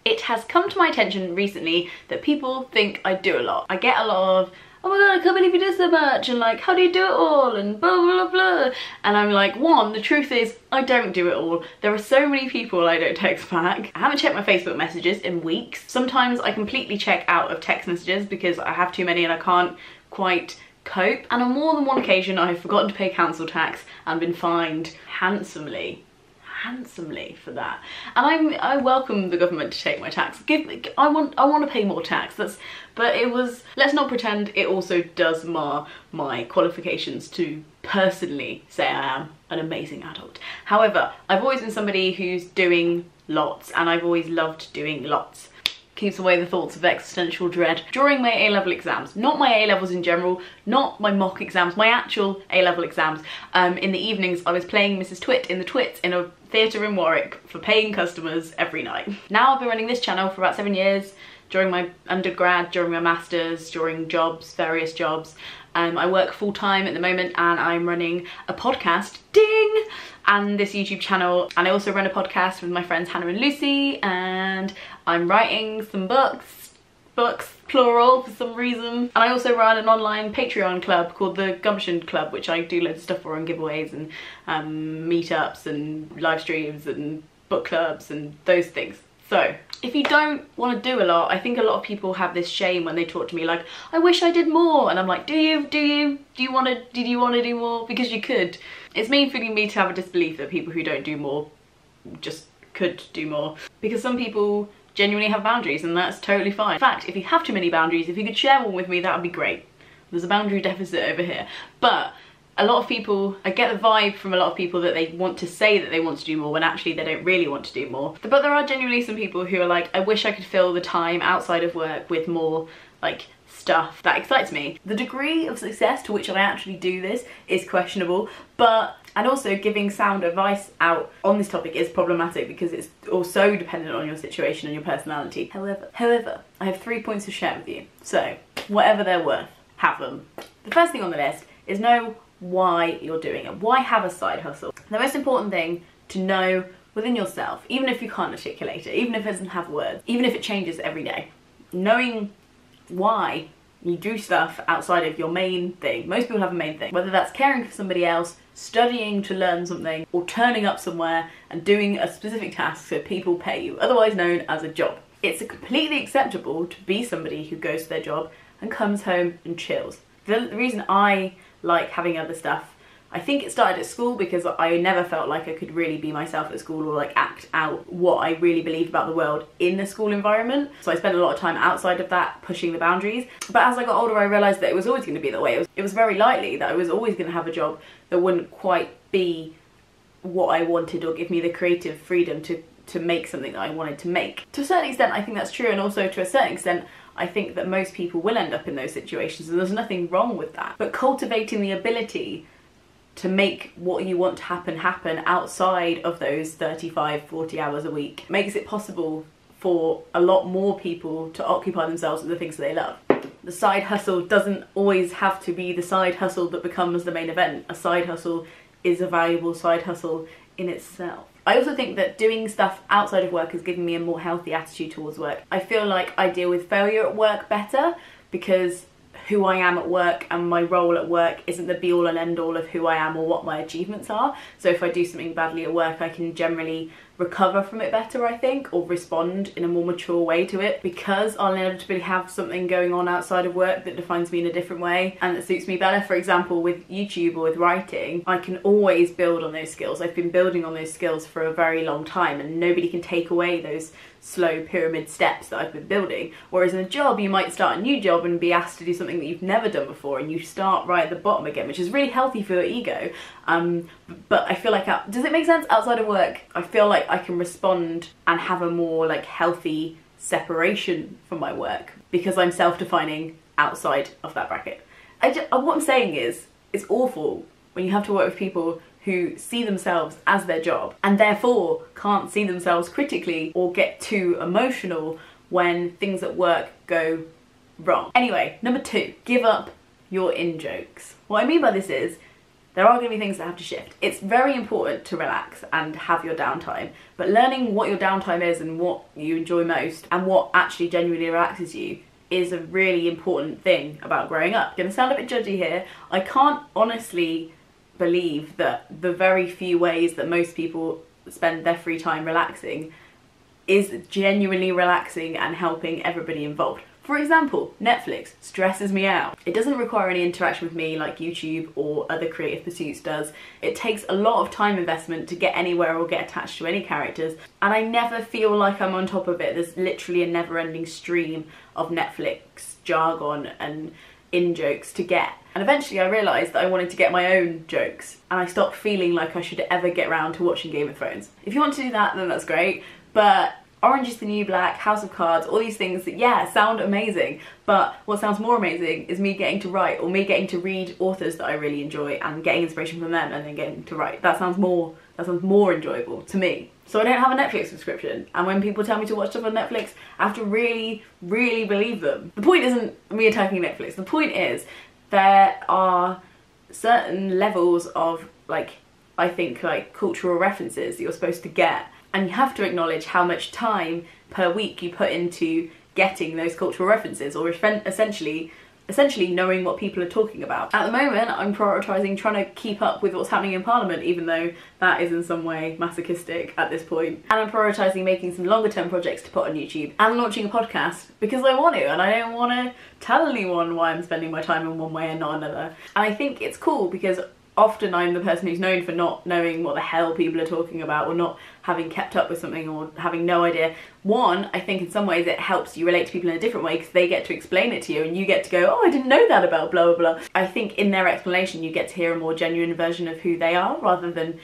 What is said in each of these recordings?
It has come to my attention recently that people think I do a lot. I get a lot of, oh my god, I can't believe you do so much, and like, how do you do it all, and blah blah blah. And I'm like, one, the truth is I don't do it all. There are so many people I don't text back. I haven't checked my Facebook messages in weeks. Sometimes I completely check out of text messages because I have too many and I can't quite cope. And on more than one occasion I've forgotten to pay council tax and been fined handsomely for that. And I welcome the government to take my tax. I want to pay more tax. But it was, let's not pretend it also does mar my qualifications to personally say I am an amazing adult. However, I've always been somebody who's doing lots, and I've always loved doing lots. Keeps away the thoughts of existential dread during my A-level exams. Not my A-levels in general, not my mock exams, my actual A-level exams. In the evenings I was playing Mrs. Twit in the Twits in a theatre in Warwick for paying customers every night. Now I've been running this channel for about 7 years, during my undergrad, during my masters, during jobs, various jobs. I work full-time at the moment and I'm running a podcast, ding, and this YouTube channel, and I also run a podcast with my friends Hannah and Lucy, and I'm writing some books, plural for some reason. And I also run an online Patreon club called the Gumption Club, which I do loads of stuff for, and giveaways and meetups and live streams and book clubs and those things. So if you don't want to do a lot, I think a lot of people have this shame when they talk to me like, I wish I did more, and I'm like, did you want to do more? Because you could. It's mean-feeling me to have a disbelief that people who don't do more just could do more, because some people genuinely have boundaries and that's totally fine. In fact, if you have too many boundaries, if you could share one with me, that would be great. There's a boundary deficit over here. But a lot of people, I get the vibe from a lot of people that they want to say that they want to do more when actually they don't really want to do more. But there are genuinely some people who are like, I wish I could fill the time outside of work with more like stuff that excites me. The degree of success to which I actually do this is questionable, and also giving sound advice out on this topic is problematic because it's also dependent on your situation and your personality. However, I have 3 points to share with you. So whatever they're worth, have them. The first thing on the list is know why you're doing it. Why have a side hustle? The most important thing to know within yourself, even if you can't articulate it, even if it doesn't have words, even if it changes every day, knowing why you do stuff outside of your main thing. Most people have a main thing, whether that's caring for somebody else, studying to learn something, or turning up somewhere and doing a specific task so people pay you, otherwise known as a job. It's completely acceptable to be somebody who goes to their job and comes home and chills. The reason I like having other stuff, I think it started at school because I never felt like I could really be myself at school or like act out what I really believed about the world in the school environment. So I spent a lot of time outside of that pushing the boundaries. But as I got older I realised that it was always going to be that way. It was very likely that I was always going to have a job that wouldn't quite be what I wanted or give me the creative freedom to make something that I wanted to make. To a certain extent I think that's true, and also to a certain extent I think that most people will end up in those situations, and there's nothing wrong with that. But cultivating the ability to make what you want to happen outside of those 35-40 hours a week makes it possible for a lot more people to occupy themselves with the things that they love. The side hustle doesn't always have to be the side hustle that becomes the main event. A side hustle is a valuable side hustle in itself. I also think that doing stuff outside of work has given me a more healthy attitude towards work. I feel like I deal with failure at work better because who I am at work and my role at work isn't the be all and end all of who I am or what my achievements are. So if I do something badly at work, I can generally recover from it better, I think, or respond in a more mature way to it, because I'll inevitably have something going on outside of work that defines me in a different way and that suits me better. For example, with YouTube or with writing, I can always build on those skills. I've been building on those skills for a very long time and nobody can take away those slow pyramid steps that I've been building. Whereas in a job, you might start a new job and be asked to do something that you've never done before and you start right at the bottom again, which is really healthy for your ego. But I feel like, does it make sense? Outside of work, I feel like I can respond and have a more like healthy separation from my work because I'm self-defining outside of that bracket. What I'm saying is, it's awful when you have to work with people who see themselves as their job and therefore can't see themselves critically or get too emotional when things at work go wrong. Anyway, number 2, give up your in-jokes. What I mean by this is, There are going to be things that have to shift. It's very important to relax and have your downtime, but learning what your downtime is and what you enjoy most and what actually genuinely relaxes you is a really important thing about growing up. I'm going to sound a bit judgy here. I can't honestly believe that the very few ways that most people spend their free time relaxing is genuinely relaxing and helping everybody involved. For example, Netflix stresses me out. It doesn't require any interaction with me like YouTube or other creative pursuits does. It takes a lot of time investment to get anywhere or get attached to any characters, and I never feel like I'm on top of it. There's literally a never-ending stream of Netflix jargon and in-jokes to get. And eventually I realised that I wanted to get my own jokes, and I stopped feeling like I should ever get around to watching Game of Thrones. If you want to do that, then that's great, but Orange is the New Black, House of Cards, all these things that, yeah, sound amazing, but what sounds more amazing is me getting to write, or me getting to read authors that I really enjoy and getting inspiration from them and then getting to write. That sounds more enjoyable to me. So I don't have a Netflix subscription, and when people tell me to watch stuff on Netflix, I have to really, really believe them. The point isn't me attacking Netflix. The point is there are certain levels of, like, I think, like, cultural references that you're supposed to get, and you have to acknowledge how much time per week you put into getting those cultural references, or essentially knowing what people are talking about. At the moment, I'm prioritising trying to keep up with what's happening in Parliament, even though that is in some way masochistic at this point. And I'm prioritising making some longer term projects to put on YouTube and launching a podcast because I want to, and I don't want to tell anyone why I'm spending my time in one way and not another. And I think it's cool because often I'm the person who's known for not knowing what the hell people are talking about, or not having kept up with something, or having no idea. One, I think in some ways it helps you relate to people in a different way because they get to explain it to you and you get to go, oh, I didn't know that about blah, blah, blah. I think in their explanation you get to hear a more genuine version of who they are, rather than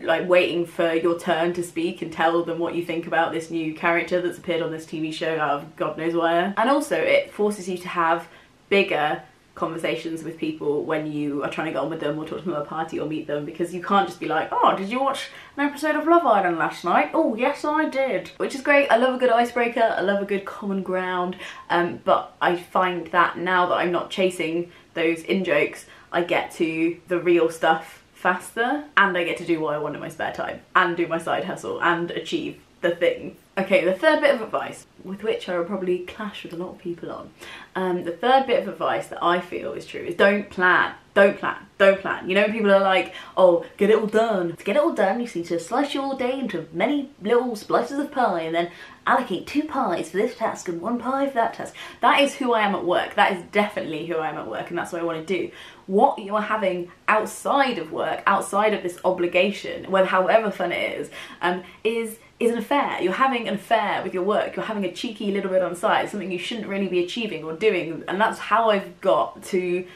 like waiting for your turn to speak and tell them what you think about this new character that's appeared on this TV show out of God knows where. And also it forces you to have bigger conversations with people when you are trying to get on with them or talk to them at a party or meet them, because you can't just be like, oh, did you watch an episode of Love Island last night? Oh yes I did. Which is great. I love a good icebreaker, I love a good common ground, but I find that now that I'm not chasing those in-jokes, I get to the real stuff faster, and I get to do what I want in my spare time and do my side hustle and achieve the thing. Okay, the third bit of advice, with which I will probably clash with a lot of people on. The third bit of advice that I feel is true is don't plan. Don't plan. Don't plan. You know, people are like, oh, get it all done. To get it all done, you need to slice your day into many little slices of pie and then allocate 2 pies for this task and 1 pie for that task. That is who I am at work. That is definitely who I am at work, and that's what I want to do. What you are having outside of work, outside of this obligation, whether however fun it is an affair. You're having an affair with your work. You're having a cheeky little bit on the side, something you shouldn't really be achieving or doing, and that's how I've got to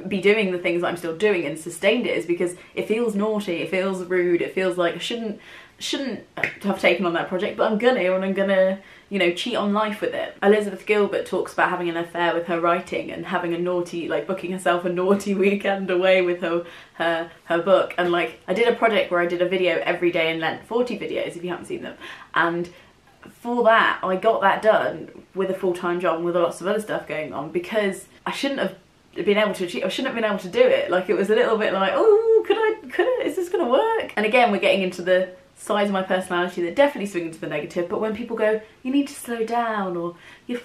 be doing the things that I'm still doing and sustained it, is because it feels naughty, it feels rude, it feels like I shouldn't have taken on that project, but I'm gonna, and I'm gonna, you know, cheat on life with it. Elizabeth Gilbert talks about having an affair with her writing and having a naughty, like booking herself a naughty weekend away with her book. And like, I did a project where I did a video every day in Lent, 40 videos if you haven't seen them, and for that I got that done with a full-time job and with lots of other stuff going on, because I shouldn't have been able to achieve, I shouldn't have been able to do it. Like, it was a little bit like, oh, could I, is this gonna work? And again, we're getting into the sides of my personality that definitely swing into the negative, but when people go, you need to slow down, or you're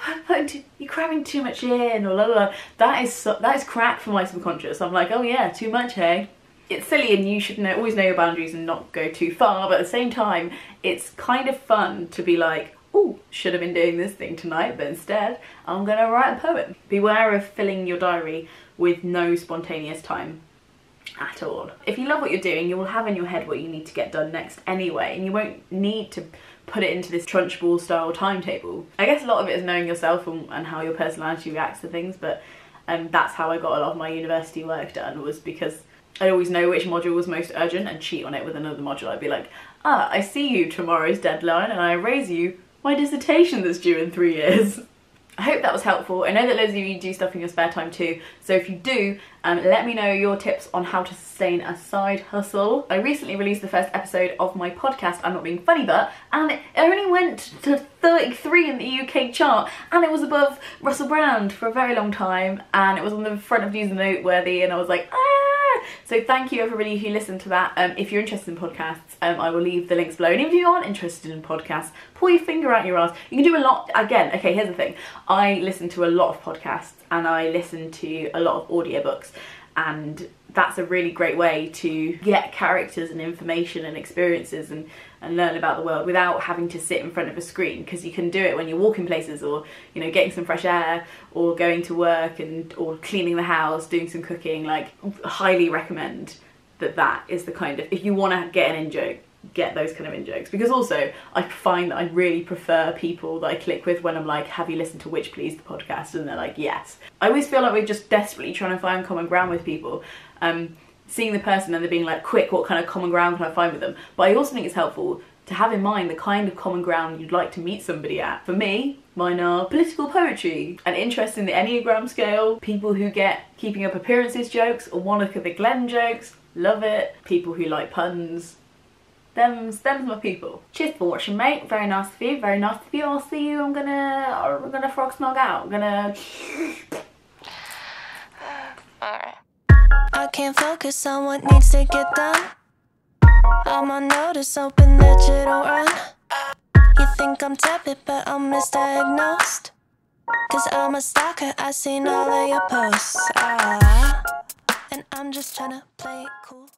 cramming too much in, or blah, blah, blah, that is crack for my subconscious. I'm like, oh yeah, too much, hey? It's silly, and you should always know your boundaries and not go too far, but at the same time, it's kind of fun to be like, oh, should have been doing this thing tonight, but instead I'm gonna write a poem. Beware of filling your diary with no spontaneous time at all. If you love what you're doing, you will have in your head what you need to get done next anyway, and you won't need to put it into this Trunchbull style timetable. I guess a lot of it is knowing yourself and how your personality reacts to things, but that's how I got a lot of my university work done, was because I'd always know which module was most urgent and cheat on it with another module. I'd be like, ah, I see you tomorrow's deadline and I raise you my dissertation that's due in 3 years. I hope that was helpful. I know that loads of you do stuff in your spare time too, so if you do, let me know your tips on how to sustain a side hustle. I recently released the first episode of my podcast, I'm Not Being Funny But, and it only went to 33 in the UK chart, and it was above Russell Brand for a very long time, and it was on the front of News and Noteworthy, and I was like, ah! So thank you everybody who listened to that. If you're interested in podcasts, I will leave the links below. And even if you aren't interested in podcasts, pull your finger out your ass. You can do a lot. Again, okay, here's the thing. I listen to a lot of podcasts and I listen to a lot of audiobooks, and that's a really great way to get characters and information and experiences and learn about the world without having to sit in front of a screen, because you can do it when you're walking places, or you know, getting some fresh air, or going to work, and or cleaning the house, doing some cooking. Like, highly recommend that is the kind of, if you want to get an in-joke, get those kind of in-jokes. Because also I find that I really prefer people that I click with when I'm like, have you listened to Witch Please, the podcast? And they're like, yes. I always feel like we're just desperately trying to find common ground with people. Seeing the person and they're being like, quick, what kind of common ground can I find with them? But I also think it's helpful to have in mind the kind of common ground you'd like to meet somebody at. For me, mine are political poetry, an interest in the Enneagram scale, people who get keeping up appearances jokes or Monica the Glen jokes, love it. People who like puns, them's my people. Cheers for watching, mate. Very nice of you, very nice of you. I'll see you. I'm gonna frog snog out. I'm gonna... Alright. I can't focus on what needs to get done. I'm on notice, open digital run. You think I'm tepid, but I'm misdiagnosed. Cause I'm a stalker, I seen all of your posts. And I'm just tryna play it cool.